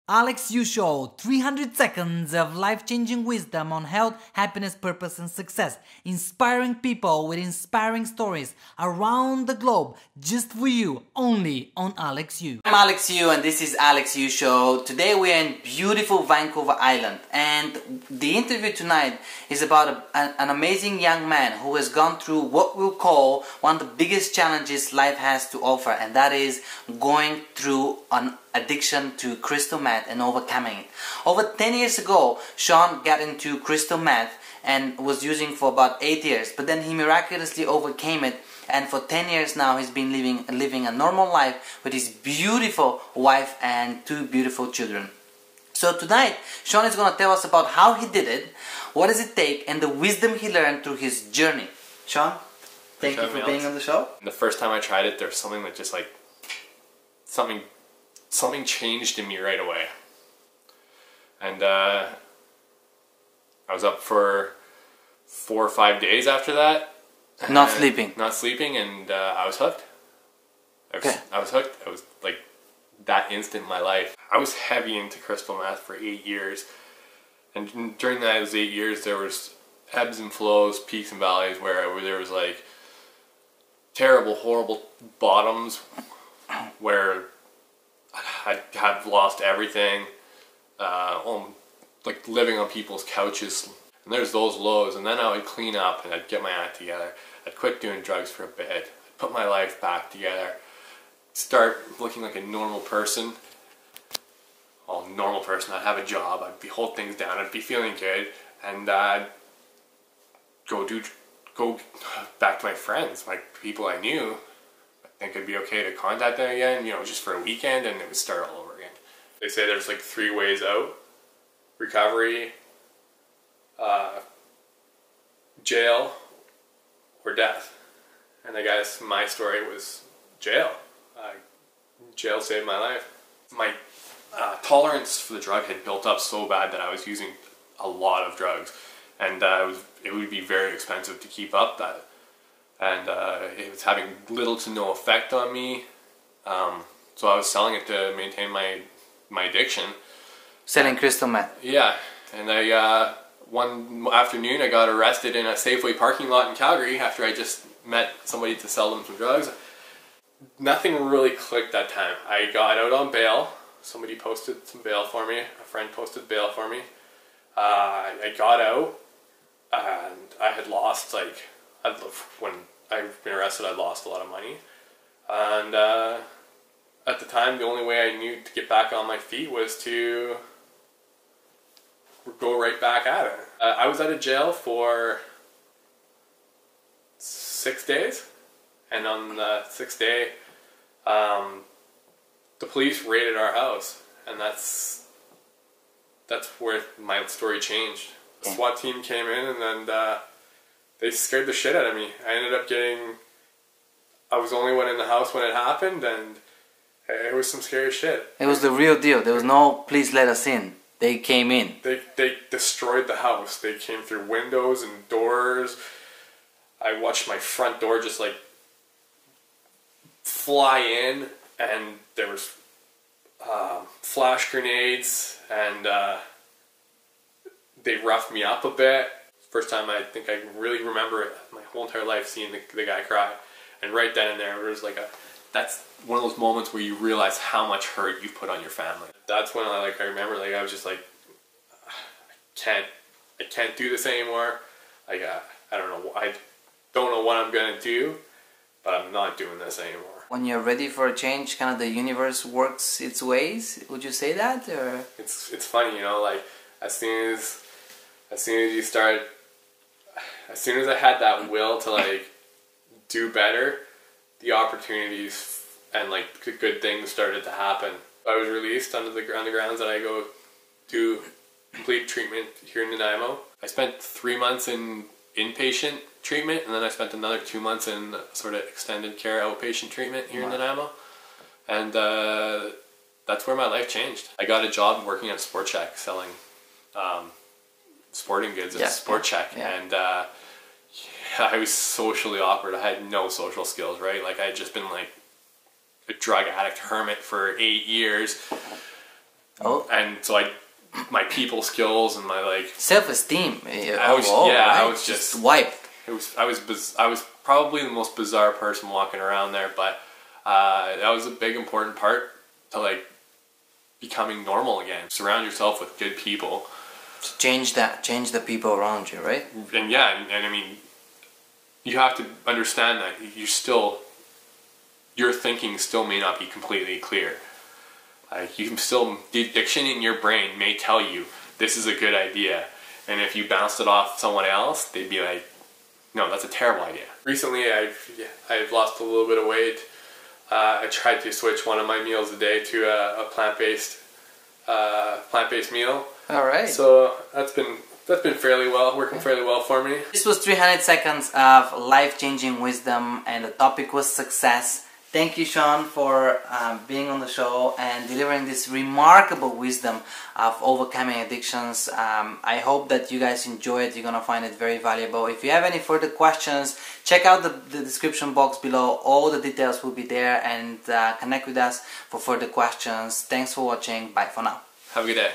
Aleks U Show, 300 seconds of life-changing wisdom on health, happiness, purpose, and success. Inspiring people with inspiring stories around the globe, just for you, only on Aleks U. I'm Aleks U and this is Aleks U Show. Today we are in beautiful Vancouver Island, and the interview tonight is about an amazing young man who has gone through what we'll call one of the biggest challenges life has to offer, and that is going through an addiction to crystal meth and overcoming it. Over 10 years ago, Shawn got into crystal meth and was using for about 8 years, but then he miraculously overcame it, and for 10 years now he's been living a normal life with his beautiful wife and 2 beautiful children. So tonight, Shawn is going to tell us about how he did it, what does it take, and the wisdom he learned through his journey. Shawn, thank you for being on the show. The first time I tried it, there was something that just like something changed in me right away. And I was up for 4 or 5 days after that. Not sleeping, and I was hooked. I was hooked. I was like that instant in my life. I was heavy into crystal meth for 8 years, and during those 8 years there was ebbs and flows, peaks and valleys, where there was like terrible, horrible bottoms where I had lost everything, like living on people's couches, and there's those lows, and then I would clean up and I'd get my act together. I'd quit doing drugs for a bit, I'd put my life back together, start looking like a normal person. I'd have a job, I'd hold things down, I'd be feeling good, and go back to my friends, my people I knew. I think it'd be okay to contact them again, you know, just for a weekend, and it would start all over again. They say there's like 3 ways out: recovery, jail, or death. And I guess my story was jail. Jail saved my life. My tolerance for the drug had built up so bad that I was using a lot of drugs, and it would be very expensive to keep up that. And it was having little to no effect on me, so I was selling it to maintain my addiction. Selling crystal meth. Yeah, and one afternoon I got arrested in a Safeway parking lot in Calgary after I just met somebody to sell them some drugs. Nothing really clicked that time. I got out on bail. Somebody posted some bail for me. A friend posted bail for me. I got out, and I had lost when I've been arrested, I lost a lot of money, and at the time the only way I knew to get back on my feet was to go right back at it. I was out of jail for 6 days, and on the 6th day the police raided our house, and that's where my story changed. The SWAT team came in, and then they scared the shit out of me. I was the only one in the house when it happened, and it was some scary shit. It was the real deal. There was no "please let us in." They came in. They destroyed the house. They came through windows and doors. I watched my front door just like fly in, and there was flash grenades, and they roughed me up a bit. First time I think I really remember it, my whole entire life, seeing the guy cry. And right then and there, it was like that's one of those moments where you realize how much hurt you put on your family. That's when I remember I was just like, I can't do this anymore. I don't know what I'm gonna do, but I'm not doing this anymore. When you're ready for a change, kind of the universe works its ways. Would you say that, or? It's funny, you know, like as soon as you start. As soon as I had that will to like do better, the opportunities and like the good things started to happen. I was released on the grounds that I go to complete treatment here in Nanaimo. I spent 3 months in inpatient treatment, and then I spent another 2 months in sort of extended care outpatient treatment here in Nanaimo. And that's where my life changed. I got a job working at Sport Check, selling sporting goods at Sport Check, and I was socially awkward. I had no social skills, right? Like I had just been like a drug addict hermit for 8 years, Oh. And so like my people skills and my like self-esteem. I was right? I was just wiped. I was probably the most bizarre person walking around there, but that was a big important part to like becoming normal again. Surround yourself with good people. Change the people around you, right? And yeah, and I mean, you have to understand that your thinking still may not be completely clear. Like you can still, the addiction in your brain may tell you this is a good idea, and if you bounced it off someone else, they'd be like, no, that's a terrible idea. Recently, I've lost a little bit of weight. I tried to switch one of my meals a day to a plant-based meal. All right. So that's been working fairly well for me. This was 300 seconds of life-changing wisdom, and the topic was success. Thank you, Shawn, for being on the show and delivering this remarkable wisdom of overcoming addictions. I hope that you guys enjoy it. You're gonna find it very valuable. If you have any further questions, check out the description box below. All the details will be there, and connect with us for further questions. Thanks for watching. Bye for now. Have a good day.